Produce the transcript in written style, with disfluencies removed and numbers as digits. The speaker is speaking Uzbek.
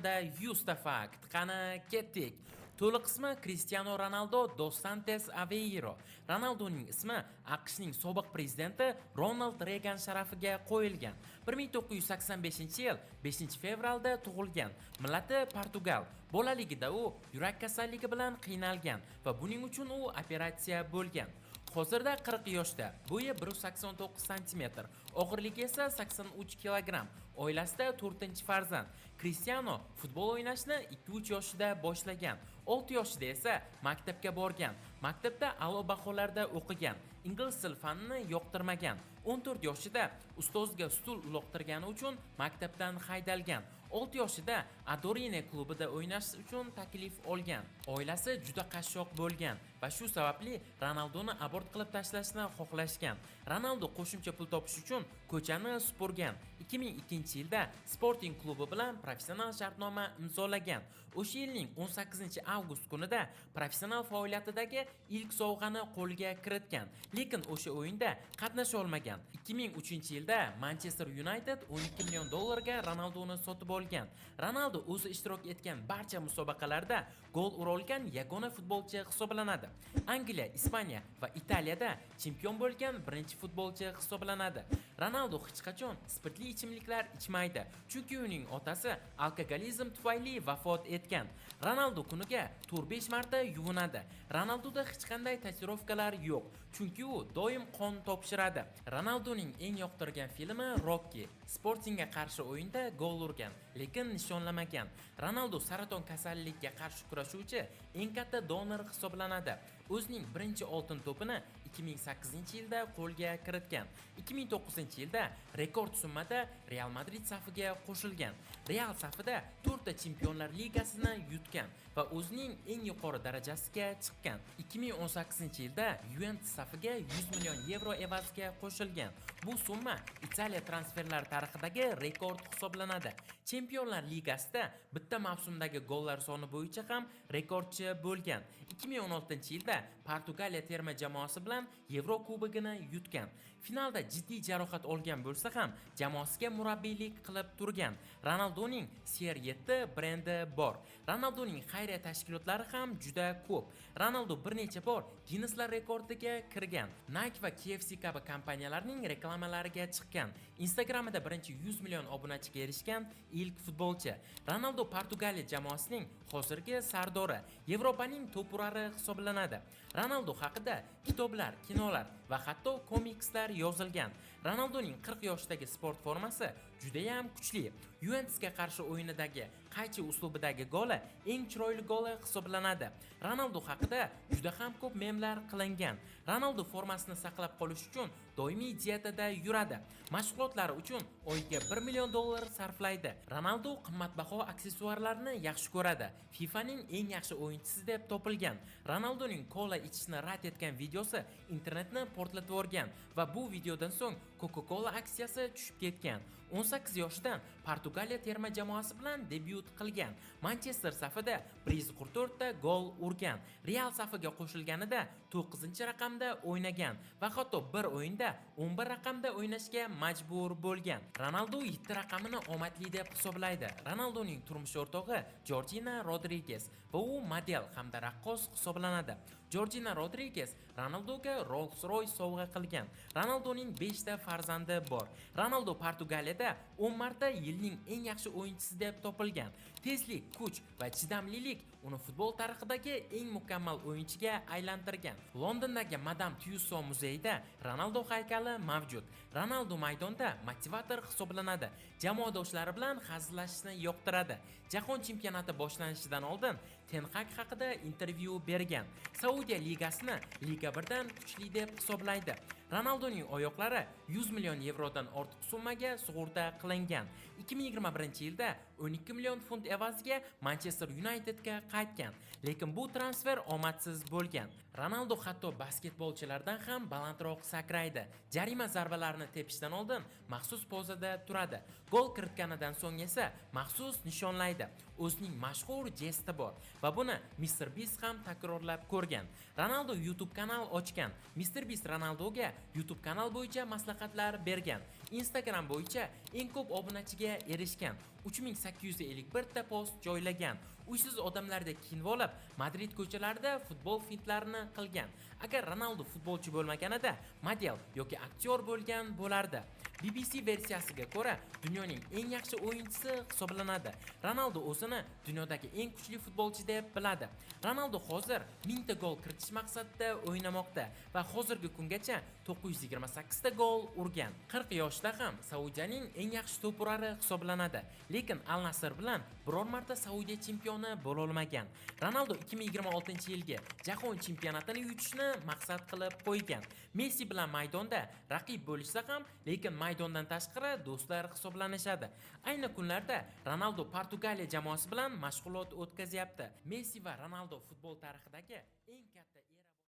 haqida 100 ta fakt. Qani ketdik. To'liq ismi Cristiano Ronaldo dos Santos Aveiro. Ronaldoning ismi AQShning sobiq prezidenti Ronald Reagan sharafiga qo'yilgan. 1985-yil 5-fevralda tug'ilgan. Millati Portugal. Bolaligida u yurak kasalligi bilan qiynalgan va buning uchun u operatsiya bo'lgan. Hozirda 40 yoshda, bo'yi 189 cm, og'irligi esa 83 kg. Oilasida 4-farzand. Cristiano futbol o'ynashni 2-3 yoshida boshlagan. 6 yoshida esa maktabga borgan. Maktabda a'lo baholarda o'qigan. Ingliz til fanini yoqtirmagan. 14 yoshida ustozga stul uloqtirgani uchun maktabdan haydalgan. 6 yoshida Adorine klubida o'ynash uchun taklif olgan. Oilasi juda qashshoq bo'lgan va shu sababli Ronaldoni abort qilib tashlashni xohlashgan. Ronaldo qo'shimcha pul topish uchun ko'chani supurgan. 2002-yilda Sporting klubi bilan professional shartnoma imzolagan. O'sha yilning 18-avgust kunida professional faoliyatidagi ilk sovg'ani qo'lga kiritgan, lekin o'sha o'yinda qatnasha olmagan. 2003-yilda Manchester United 12 million dollarga Ronaldoni sotib olgan. Ronaldo o'zi ishtirok etgan barcha musobaqalarda gol ura olgan yagona futbolchi hisoblanadi. Angliya, Ispaniya va Italiyada chempion bo'lgan birinchi futbolchi hisoblanadi. Ronaldo hech qachon spirtli ichimliklar ichmaydi, chunki uning otasi alkogolizm tufayli vafot etgan. Ronaldo kuniga 4-5 marta yuvinadi. Ronaldoda hech qanday tatuirovkalar yo'q, chunki u doim qon topshiradi. Ronaldoning eng yoqtirgan filmi Rocky. Sportingga qarshi o'yinda gol urgan, lekin nishonlamagan. Ronaldo saraton kasalligiga qarshi kurashuvchi eng katta donor hisoblanadi. O'zining birinchi oltin to'pini 2008-yilda qo'lga kiritgan. 2009-yilda rekord summada Real Madrid safiga qo'shilgan. Real safida 4 ta Chempionlar Ligasini yutgan va o'zining eng yuqori darajasiga chiqqan. 2018-yilda Juventus safiga 100 million yevro evaziga qo'shilgan. Bu summa Italiya transferlar tarixidagi rekord hisoblanadi. Chempionlar Ligasida bitta mavsumdagi gollar soni bo'yicha ham rekordchi bo'lgan. 2016-yilda Portugaliya terma jamoasi bilan Yevro kubogini yutgan. Finalda jiddiy jarohat olgan bo'lsa ham jamoasiga murabbiylik qilib turgan. Ronaldoning CR7 brendi bor. Ronaldoning xayriya tashkilotlari ham juda ko'p. Ronaldo bir necha bor Guinnesslar rekordiga kirgan. Nike va KFC kabi kompaniyalarning reklamalariga chiqqan. Instagramida birinchi 100 million obunachiga erishgan ilk futbolchi. Ronaldo Portugaliya jamoasining hozirgi sardori, Yevropaning to'purari hisoblanadi. Ronaldo haqida kitoblar, kinolar va hatto komikslar yozilgan. Ronaldoning 40 yoshdagi sport formasi juda ham kuchli. Juventusga qarshi o'yinidagi qaychi uslubidagi goli eng chiroyli goli hisoblanadi. Ronaldo haqida juda ham ko'p memlar qilingan. Ronaldo formasini saqlab qolish uchun doimiy dietada yuradi. Mashg'ulotlari uchun oyiga 1 million dollar sarflaydi. Ronaldo qimmatbaho aksessuarlarni yaxshi ko'radi. FIFAning eng yaxshi o'yinchisi deb topilgan. Ronaldoning kola ichishni rad etgan videosi internetni portlatib yuborgan va bu videodan so'ng Coca-Cola aksiyasi tushib ketgan. 18 yoshidan Portugaliya terma jamoasi bilan debyut qilgan. Manchester safida 144 ta gol urgan. Real safiga qo'shilganida 9-raqamda o'ynagan va hatto bir o'yinda 11 raqamda o'ynashga majbur bo'lgan. Ronaldo 7 raqamini omadli deb hisoblaydi. Ronaldoning turmush o'rtog'i Georgina Rodriguez va u model hamda raqqos hisoblanadi. Georgina Rodriguez Ronaldoga Rolls-Royce sovg'a qilgan. Ronaldoning 5 ta farzandi bor. Ronaldo Portugaliyada 10 marta yilning eng yaxshi o'yinchisi deb topilgan. Tezlik, kuch va chidamlilik uni futbol tarixidagi eng mukammal o'yinchiga aylantirgan. Londondagi Madame Tussauds muzeyida Ronaldo haykali mavjud. Ronaldo maydonda motivator hisoblanadi. Jamoadoshlari bilan hazillashishni yoqtiradi. Jahon chempionati boshlanishidan oldin Ten Hag haqida intervyu bergan. Saudiya ligasini Liga 1dan kuchli deb hisoblaydi. Ronaldoning oyoqlari 100 million yevrodan ortiq summaga sug'urta qilingan. 2021-yilda 12 million funt evaziga Manchester Unitedga qaytgan, lekin bu transfer omadsiz bo'lgan. Ronaldo hatto basketbolchilardan ham balandroq sakraydi. Jarima zarbalarini tepishdan oldin maxsus pozada turadi. Gol kiritganidan so'ng esa maxsus nishonlaydi. O'zining mashhur jesti bor va buni Mr. Beast ham takrorlab ko'rgan. Ronaldo YouTube kanal ochgan. Mr. Beast Ronaldoga YouTube kanal bo'yicha maslahatlar bergan. Instagram bo'yicha eng ko'p obunachiga erishgan. 3851 ta post joylagan. Uysiz odamlardek kiyinib olib, Madrid ko'chalarida futbol fintlarini qilgan. Agar Ronaldo futbolchi bo'lmaganida, model yoki aktyor bo'lgan bo'lardi. BBC versiyasiga ko'ra, dunyoning eng yaxshi o'yinchisi hisoblanadi. Ronaldo o'zini dunyodagi eng kuchli futbolchi deb biladi. Ronaldo hozir 1000 ta gol kiritish maqsadida o'ynamoqda va hozirgi kungacha 928 ta gol urgan. 40 yoshda ham Saudiyaning eng yaxshi to'purari hisoblanadi. Lekin Al Nassr bilan biror marta Saudiya chempioni bo'la olmagan. Ronaldo 2026-yilgi Jahon chempionatini yutishni maqsad qilib qo'ygan. Messi bilan maydonda raqib bo'lishsa ham, lekin maydondan tashqari do'stlar hisoblanishadi. Ayni kunlarda Ronaldo Portugaliya jamoasi bilan mashg'ulot o'tkazyapti. Messi va Ronaldo futbol tarixidagi eng katta